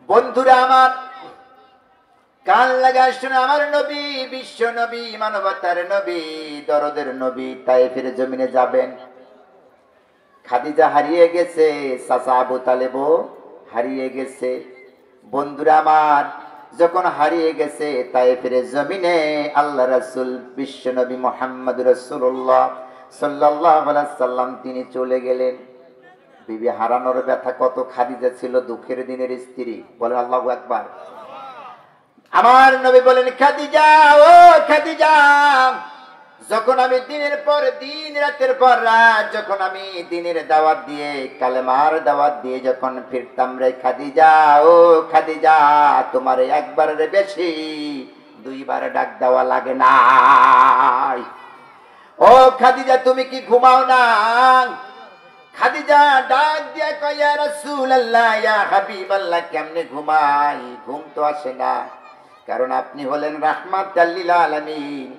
বন্ধুরা আমার, কান লাগা শুনে, আমার নবী, বিশ্ব নবী, মানবতার নবী, দরদের নবী তায়েফের জমিনে যাবেন। খাদিজা হারিয়ে গেছে, চাচা আবু তালেবও হারিয়ে গেছে। বন্ধুরা আমার, যখন হারিয়ে গেছে তায়েফের জমিনে, আল্লাহ রাসূল বিশ্ব নবী মুহাম্মদ রাসূলুল্লাহ সাল্লাল্লাহু আলাইহি সাল্লাম তিনি চলে গেলেন। বিবি হারানোর ব্যথা কত! খাদিজা ছিল দুঃখের দিনের স্ত্রী। বলেন আল্লাহু আকবার। আমার নবী বলেন, খাদিজা, ও খাদিজা, যখন আমি দিনের পর দিন, রাতের পর রাত, যখন আমি দিনের দাওয়াত দিয়ে, কালেমার দাওয়াত দিয়ে যখন ফিরতাম রে খাদিজা, ও খাদিজা, তোমার একবারের বেশি দুইবার ডাক দেওয়া লাগে না। ও খাদিজা, তুমি কি ঘুমাও না? খাদিজা ডাক দিয়া কয়, ইয়া রাসূলুল্লাহ, ইয়া হাবিবাল্লাহ, কেমনে ঘুমাই? ঘুম তো আসে না, কারণ আপনি হলেন রাহমাতাল লিল আলামিন।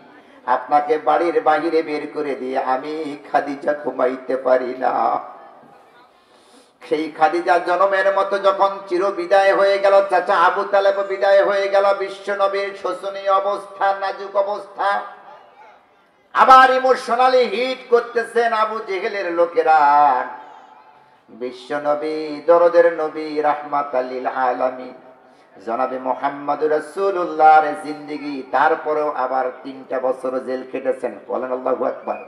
আপনাকে বাড়ির বাহিরে বের করে দিয়ে আমি খাদিজা ঘুমাইতে পারি না। সেই খাদিজা জনমের মতো যখন চির বিদায় হয়ে গেল, চাচা আবু তালেব বিদায় হয়ে গেল, বিশ্ব নবীর শোচনীয় অবস্থা, নাজুক অবস্থা, আবার ইমোশনালি হিট করতেছেন আবু জেহেলের লোকেরা। বিশ্ব নবী, দরদের নবী, রাহমাতাল লিল আলামিন, জনাবে মুহাম্মদ রাসূলুল্লাহর জিন্দেগি, তারপরেও আবার 3টা বছর জেল খেটেছেন। বলেন আল্লাহু আকবার।